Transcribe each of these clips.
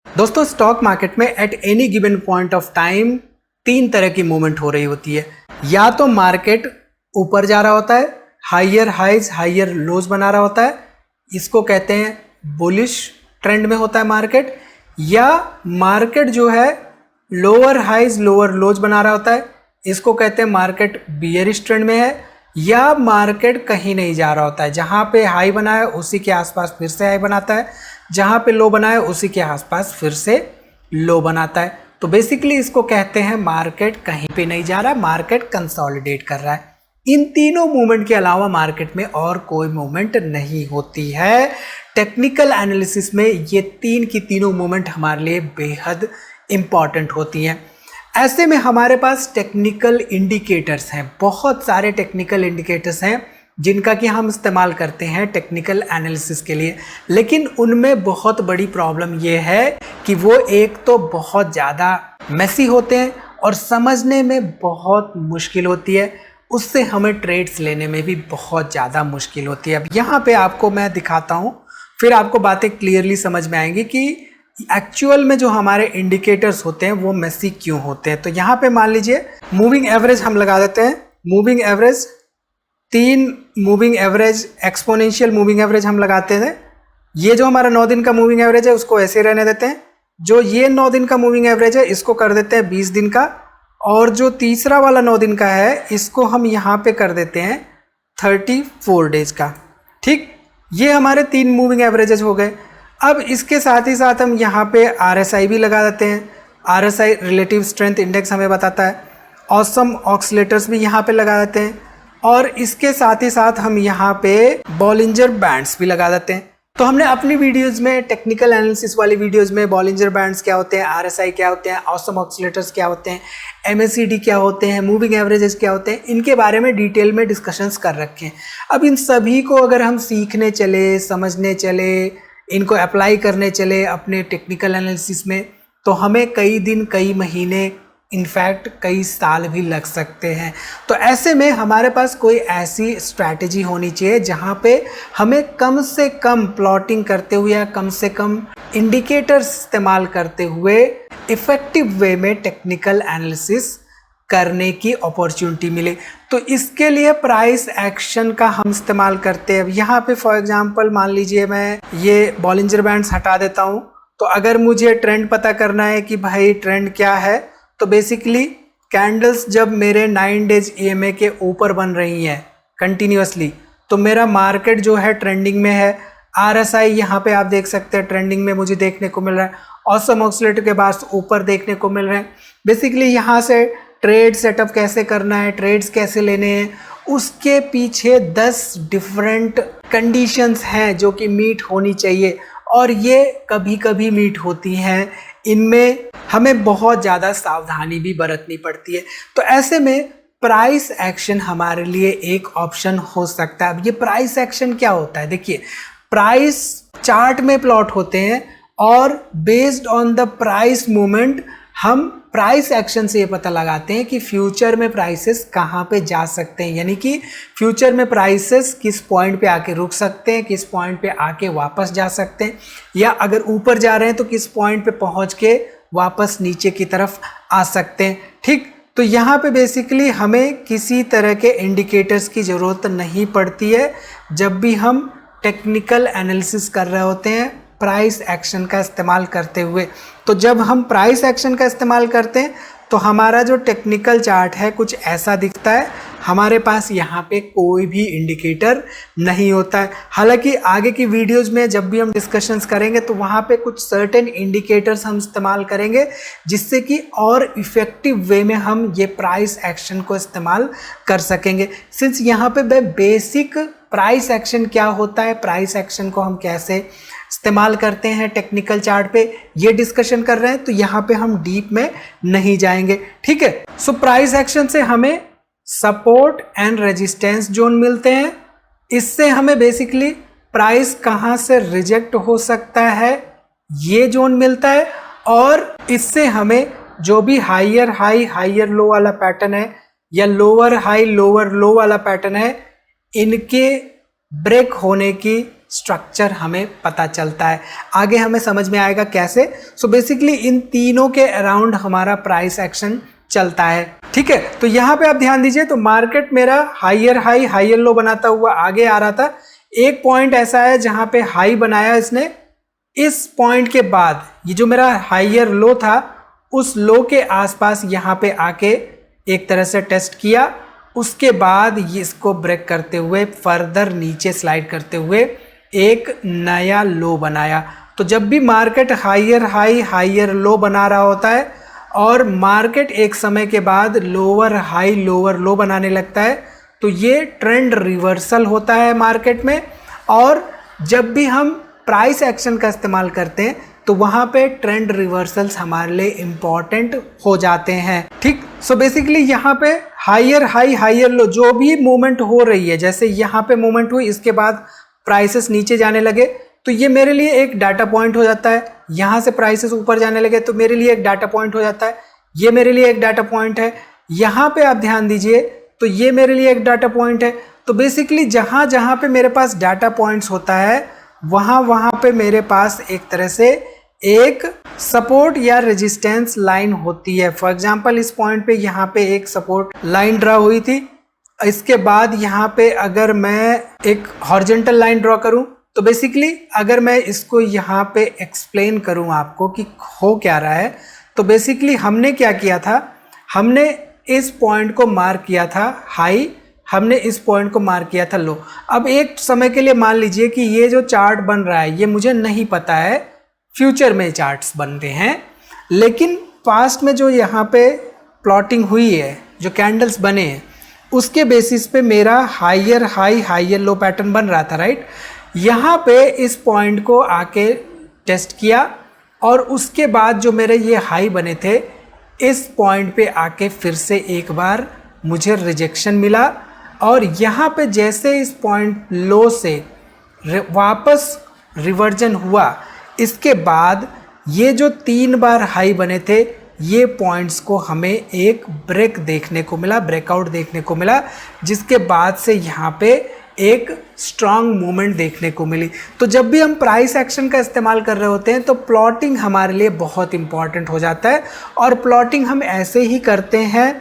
दोस्तों stock market में at any given point of time तीन तरह की मूवमेंट हो रही होती है। या तो मार्केट ऊपर जा रहा होता है, हायर हाइज हायर लोज बना रहा होता है, इसको कहते हैं बुलिश ट्रेंड में होता है मार्केट। या मार्केट जो है लोअर हाइज लोअर लोज बना रहा होता है, इसको कहते हैं मार्केट बियरिश ट्रेंड में है। या मार्केट कहीं नहीं जा रहा होता है, जहाँ पे हाई बना है उसी के आसपास फिर से हाई बनाता है, जहाँ पे लो बना है उसी के आसपास फिर से लो बनाता है। तो बेसिकली इसको कहते हैं मार्केट कहीं पे नहीं जा रहा, मार्केट कंसोलिडेट कर रहा है। इन तीनों मूवमेंट के अलावा मार्केट में और कोई मूवमेंट नहीं होती है। टेक्निकल एनालिसिस में ये तीन की तीनों मूवमेंट हमारे लिए बेहद इंपॉर्टेंट होती हैं। ऐसे में हमारे पास टेक्निकल इंडिकेटर्स हैं, बहुत सारे टेक्निकल इंडिकेटर्स हैं जिनका कि हम इस्तेमाल करते हैं टेक्निकल एनालिसिस के लिए। लेकिन उनमें बहुत बड़ी प्रॉब्लम ये है कि वो एक तो बहुत ज़्यादा मेसी होते हैं और समझने में बहुत मुश्किल होती है, उससे हमें ट्रेड्स लेने में भी बहुत ज़्यादा मुश्किल होती है। अब यहाँ पे आपको मैं दिखाता हूँ, फिर आपको बातें क्लियरली समझ में आएंगी कि एक्चुअल में जो हमारे इंडिकेटर्स होते हैं वो मेसी क्यों होते हैं। तो यहाँ पे मान लीजिए मूविंग एवरेज हम लगा देते हैं। मूविंग एवरेज, तीन moving average, exponential moving average हम लगाते हैं। ये जो हमारा 9 दिन का मूविंग एवरेज है उसको ऐसे रहने देते हैं। जो ये 9 दिन का मूविंग एवरेज है इसको कर देते हैं 20 दिन का, और जो तीसरा वाला 9 दिन का है इसको हम यहाँ पे कर देते हैं 34 डेज का। ठीक, ये हमारे तीन मूविंग एवरेजेज हो गए। अब इसके साथ ही साथ हम यहाँ पे RSI भी लगा देते हैं। RSI रिलेटिव स्ट्रेंथ इंडेक्स हमें बताता है। ऑसम ऑक्सीलेटर्स भी यहाँ पे लगा देते हैं, और इसके साथ ही साथ हम यहाँ पे बॉलिंजर बैंड्स भी लगा देते हैं। तो हमने अपनी वीडियोस में, टेक्निकल एनालिसिस वाली वीडियोस में बॉलिंजर बैंड्स क्या होते हैं, RSI क्या होते हैं, ऑसम ऑक्सीलेटर्स क्या होते हैं, MACD क्या होते हैं, मूविंग एवरेजेस क्या होते हैं, इनके बारे में डिटेल में डिस्कशंस कर रखे हैं। अब इन सभी को अगर हम सीखने चले, समझने चले, इनको अप्लाई करने चले अपने टेक्निकल एनालिसिस में, तो हमें कई दिन, कई महीने, इनफैक्ट कई साल भी लग सकते हैं। तो ऐसे में हमारे पास कोई ऐसी स्ट्रैटेजी होनी चाहिए जहां पे हमें कम से कम प्लॉटिंग करते हुए या कम से कम इंडिकेटर्स इस्तेमाल करते हुए इफेक्टिव वे में टेक्निकल एनालिसिस करने की अपॉर्चुनिटी मिले। तो इसके लिए प्राइस एक्शन का हम इस्तेमाल करते हैं। अब यहाँ पे फॉर एग्जांपल मान लीजिए मैं ये बॉलिंजर बैंड्स हटा देता हूँ। तो अगर मुझे ट्रेंड पता करना है कि भाई ट्रेंड क्या है, तो बेसिकली कैंडल्स जब मेरे 9 डेज EMA के ऊपर बन रही हैं कंटिन्यूसली, तो मेरा मार्केट जो है ट्रेंडिंग में है। RSI यहाँ पे आप देख सकते हैं ट्रेंडिंग में मुझे देखने को मिल रहा है। ऑसम ऑक्सीलेटर के बाद ऊपर देखने को मिल रहे हैं। बेसिकली यहाँ से ट्रेड सेटअप कैसे करना है, ट्रेड्स कैसे लेने हैं, उसके पीछे 10 डिफरेंट कंडीशंस हैं जो कि मीट होनी चाहिए, और ये कभी कभी मीट होती हैं। इनमें हमें बहुत ज़्यादा सावधानी भी बरतनी पड़ती है। तो ऐसे में प्राइस एक्शन हमारे लिए एक ऑप्शन हो सकता है। अब ये प्राइस एक्शन क्या होता है, देखिए प्राइस चार्ट में प्लॉट होते हैं, और based on the price movement हम प्राइस एक्शन से ये पता लगाते हैं कि फ्यूचर में प्राइसेस कहाँ पे जा सकते हैं, यानी कि फ्यूचर में प्राइसेस किस पॉइंट पे आके रुक सकते हैं, किस पॉइंट पे आके वापस जा सकते हैं, या अगर ऊपर जा रहे हैं तो किस पॉइंट पे पहुंच के वापस नीचे की तरफ आ सकते हैं। ठीक, तो यहाँ पे बेसिकली हमें किसी तरह के इंडिकेटर्स की ज़रूरत नहीं पड़ती है जब भी हम टेक्निकल एनालिसिस कर रहे होते हैं प्राइस एक्शन का इस्तेमाल करते हुए। तो जब हम प्राइस एक्शन का इस्तेमाल करते हैं तो हमारा जो टेक्निकल चार्ट है कुछ ऐसा दिखता है। हमारे पास यहाँ पे कोई भी इंडिकेटर नहीं होता है। हालांकि आगे की वीडियोस में जब भी हम डिस्कशंस करेंगे तो वहाँ पे कुछ सर्टेन इंडिकेटर्स हम इस्तेमाल करेंगे जिससे कि और इफ़ेक्टिव वे में हम ये प्राइस एक्शन को इस्तेमाल कर सकेंगे। सिंस यहाँ पे बेसिक प्राइस एक्शन क्या होता है, प्राइस एक्शन को हम कैसे इस्तेमाल करते हैं टेक्निकल चार्ट पे, ये डिस्कशन कर रहे हैं, तो यहाँ पे हम डीप में नहीं जाएंगे। ठीक है, सो प्राइस एक्शन से हमें सपोर्ट एंड रेजिस्टेंस जोन मिलते हैं। इससे हमें बेसिकली प्राइस कहाँ से रिजेक्ट हो सकता है ये जोन मिलता है, और इससे हमें जो भी हायर हाई हायर लो वाला पैटर्न है या लोअर हाई लोअर लो वाला पैटर्न है, इनके ब्रेक होने की स्ट्रक्चर हमें पता चलता है। आगे हमें समझ में आएगा कैसे। सो बेसिकली इन तीनों के अराउंड हमारा प्राइस एक्शन चलता है, ठीक है। तो यहाँ पे आप ध्यान दीजिए, तो मार्केट मेरा हायर हाई हायर लो बनाता हुआ आगे आ रहा था। एक पॉइंट ऐसा है जहाँ पे हाई बनाया इसने, इस पॉइंट के बाद ये जो मेरा हायर लो था उस लो के आसपास यहाँ पे आके एक तरह से टेस्ट किया, उसके बाद ये इसको ब्रेक करते हुए फर्दर नीचे स्लाइड करते हुए एक नया लो बनाया। तो जब भी market higher high higher low बना रहा होता है और मार्केट एक समय के बाद लोअर हाई लोअर लो बनाने लगता है, तो ये ट्रेंड रिवर्सल होता है मार्केट में। और जब भी हम प्राइस एक्शन का इस्तेमाल करते हैं तो वहाँ पे ट्रेंड रिवर्सल्स हमारे लिए इम्पॉर्टेंट हो जाते हैं, ठीक। सो बेसिकली यहाँ पे हायर हाई हायर लो जो भी मूवमेंट हो रही है, जैसे यहाँ पे मूवमेंट हुई, इसके बाद प्राइसेस नीचे जाने लगे, तो ये मेरे लिए एक डाटा पॉइंट हो जाता है। यहाँ से प्राइसेस ऊपर जाने लगे तो मेरे लिए एक डाटा पॉइंट हो जाता है, ये मेरे लिए एक डाटा पॉइंट है। यहाँ पे आप ध्यान दीजिए, तो ये मेरे लिए एक डाटा पॉइंट है। तो बेसिकली जहाँ जहाँ पे मेरे पास डाटा पॉइंट्स होता है वहाँ पे मेरे पास एक तरह से एक सपोर्ट या रेजिस्टेंस लाइन होती है। फॉर एग्जांपल इस पॉइंट पे यहाँ पे एक सपोर्ट लाइन ड्रा हुई थी, इसके बाद यहाँ पे अगर मैं एक हॉरिजॉन्टल लाइन ड्रॉ करूँ, तो बेसिकली अगर मैं इसको यहाँ पे एक्सप्लेन करूँ आपको कि हो क्या रहा है, तो बेसिकली हमने क्या किया था, हमने इस पॉइंट को मार्क किया था हाई, हमने इस पॉइंट को मार्क किया था लो। अब एक समय के लिए मान लीजिए कि ये जो चार्ट बन रहा है ये मुझे नहीं पता है, फ्यूचर में चार्ट्स बनते हैं, लेकिन पास्ट में जो यहाँ पे प्लॉटिंग हुई है, जो कैंडल्स बने हैं, उसके बेसिस पे मेरा higher high higher low pattern बन रहा था, राइट। यहाँ पे इस पॉइंट को आके टेस्ट किया और उसके बाद जो मेरे ये हाई बने थे, इस पॉइंट पे आके फिर से एक बार मुझे रिजेक्शन मिला और यहाँ पे जैसे इस पॉइंट लो से वापस रिवर्जन हुआ, इसके बाद ये जो 3 बार हाई बने थे, ये पॉइंट्स को हमें एक ब्रेक देखने को मिला, ब्रेकआउट देखने को मिला, जिसके बाद से यहाँ पे एक स्ट्रांग मूवमेंट देखने को मिली। तो जब भी हम प्राइस एक्शन का इस्तेमाल कर रहे होते हैं तो प्लॉटिंग हमारे लिए बहुत इंपॉर्टेंट हो जाता है। और प्लॉटिंग हम ऐसे ही करते हैं,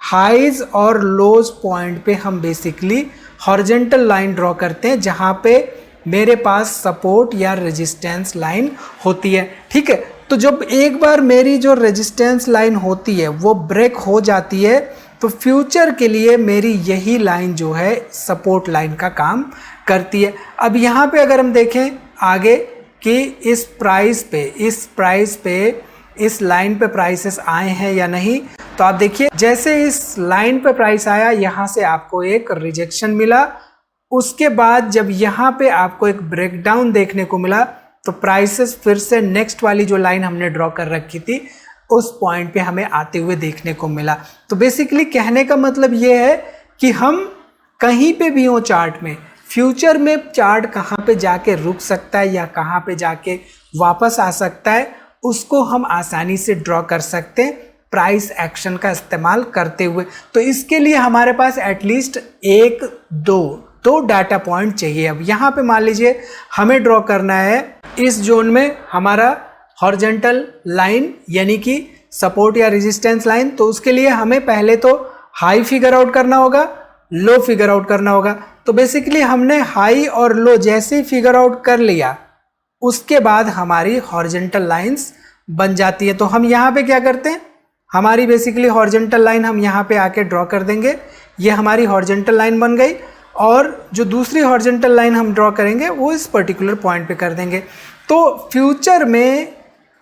हाइज और लोज पॉइंट पे हम बेसिकली हॉरिजॉन्टल लाइन ड्रॉ करते हैं जहाँ पे मेरे पास सपोर्ट या रेजिस्टेंस लाइन होती है, ठीक है। तो जब एक बार मेरी जो रेजिस्टेंस लाइन होती है वो ब्रेक हो जाती है, तो फ्यूचर के लिए मेरी यही लाइन जो है सपोर्ट लाइन का काम करती है। अब यहाँ पे अगर हम देखें आगे कि इस प्राइस पे इस लाइन पे प्राइसेस आए हैं या नहीं, तो आप देखिए जैसे इस लाइन पे प्राइस आया, यहाँ से आपको एक रिजेक्शन मिला, उसके बाद जब यहाँ पे आपको एक ब्रेकडाउन देखने को मिला, तो प्राइसेस फिर से नेक्स्ट वाली जो लाइन हमने ड्रॉ कर रखी थी उस पॉइंट पे हमें आते हुए देखने को मिला। तो बेसिकली कहने का मतलब ये है कि हम कहीं पे भी हो चार्ट में, फ्यूचर में चार्ट कहाँ पे जाके रुक सकता है या कहाँ पे जाके वापस आ सकता है, उसको हम आसानी से ड्रॉ कर सकते हैं प्राइस एक्शन का इस्तेमाल करते हुए। तो इसके लिए हमारे पास एटलीस्ट दो डाटा पॉइंट चाहिए। अब यहाँ पे मान लीजिए हमें ड्रॉ करना है इस जोन में हमारा हॉरिजॉन्टल लाइन यानी कि सपोर्ट या रेजिस्टेंस लाइन, तो उसके लिए हमें पहले तो हाई फिगर आउट करना होगा, लो फिगर आउट करना होगा। तो बेसिकली हमने हाई और लो जैसे ही फिगर आउट कर लिया, उसके बाद हमारी हॉरिजॉन्टल लाइंस बन जाती है। तो हम यहाँ पे क्या करते हैं, हमारी बेसिकली हॉरिजॉन्टल लाइन हम यहाँ पे आके ड्रॉ कर देंगे, ये हमारी हॉरिजॉन्टल लाइन बन गई, और जो दूसरी हॉरिजॉन्टल लाइन हम ड्रॉ करेंगे वो इस पर्टिकुलर पॉइंट पे कर देंगे। तो फ्यूचर में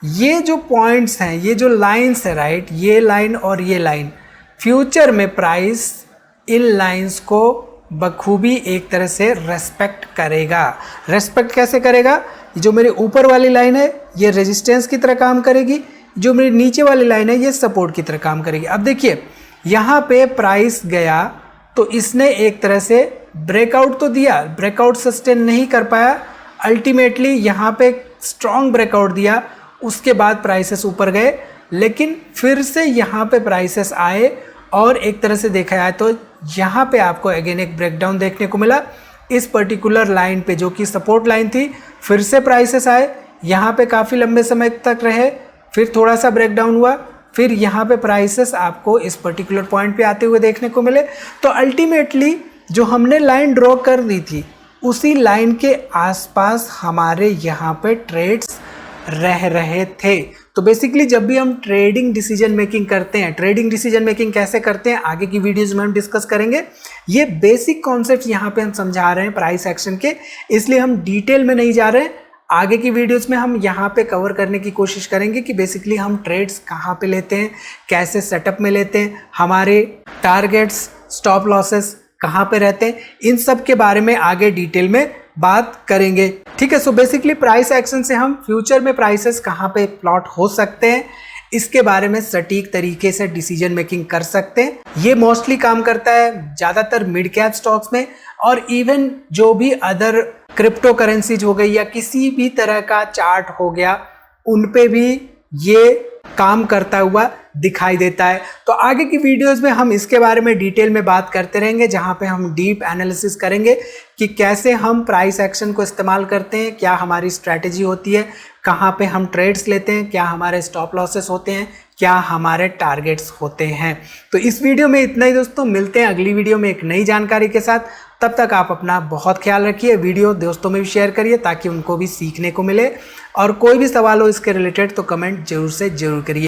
ये जो पॉइंट्स हैं, ये जो लाइंस है, राइट, ये लाइन और ये लाइन, फ्यूचर में प्राइस इन लाइंस को बखूबी एक तरह से रेस्पेक्ट करेगा। रेस्पेक्ट कैसे करेगा, जो मेरी ऊपर वाली लाइन है ये रेजिस्टेंस की तरह काम करेगी, जो मेरी नीचे वाली लाइन है ये सपोर्ट की तरह काम करेगी। अब देखिए यहाँ पे प्राइस गया तो इसने एक तरह से ब्रेकआउट तो दिया, ब्रेकआउट सस्टेन नहीं कर पाया, अल्टीमेटली यहाँ पे स्ट्रॉन्ग ब्रेकआउट दिया, उसके बाद प्राइसेस ऊपर गए, लेकिन फिर से यहाँ पे प्राइसेस आए और एक तरह से देखा जाए तो यहाँ पे आपको अगेन एक ब्रेकडाउन देखने को मिला, इस पर्टिकुलर लाइन पे जो कि सपोर्ट लाइन थी, फिर से प्राइसेस आए, यहाँ पे काफ़ी लंबे समय तक रहे, फिर थोड़ा सा ब्रेकडाउन हुआ, फिर यहाँ पे प्राइसेस आपको इस पर्टिकुलर पॉइंट पे आते हुए देखने को मिले। तो अल्टीमेटली जो हमने लाइन ड्रॉ कर दी थी उसी लाइन के आसपास हमारे यहाँ पे ट्रेड्स रह रहे थे। तो बेसिकली जब भी हम ट्रेडिंग डिसीजन मेकिंग करते हैं, ट्रेडिंग डिसीजन मेकिंग कैसे करते हैं आगे की वीडियोस में हम डिस्कस करेंगे। ये बेसिक कॉन्सेप्ट यहाँ पे हम समझा रहे हैं प्राइस एक्शन के, इसलिए हम डिटेल में नहीं जा रहे हैं। आगे की वीडियोस में हम यहाँ पे कवर करने की कोशिश करेंगे कि बेसिकली हम ट्रेड्स कहाँ पे लेते हैं, कैसे सेटअप में लेते हैं, हमारे टारगेट्स, स्टॉप लॉसेस कहाँ पे रहते हैं, इन सब के बारे में आगे डिटेल में बात करेंगे। ठीक है, सो बेसिकली प्राइस एक्शन से हम फ्यूचर में प्राइसेस कहाँ पे प्लॉट हो सकते हैं इसके बारे में सटीक तरीके से डिसीजन मेकिंग कर सकते हैं। ये मोस्टली काम करता है ज़्यादातर मिड कैप स्टॉक्स में, और इवन जो भी अदर क्रिप्टो करेंसीज हो गई या किसी भी तरह का चार्ट हो गया, उन पे भी ये काम करता हुआ दिखाई देता है। तो आगे की वीडियोस में हम इसके बारे में डिटेल में बात करते रहेंगे, जहां पे हम डीप एनालिसिस करेंगे कि कैसे हम प्राइस एक्शन को इस्तेमाल करते हैं, क्या हमारी स्ट्रैटेजी होती है, कहां पे हम ट्रेड्स लेते हैं, क्या हमारे स्टॉप लॉसेस होते हैं, क्या हमारे टारगेट्स होते हैं। तो इस वीडियो में इतना ही दोस्तों, मिलते हैं अगली वीडियो में एक नई जानकारी के साथ। तब तक आप अपना बहुत ख्याल रखिए, वीडियो दोस्तों में भी शेयर करिए ताकि उनको भी सीखने को मिले, और कोई भी सवाल हो इसके रिलेटेड तो कमेंट जरूर से जरूर करिए।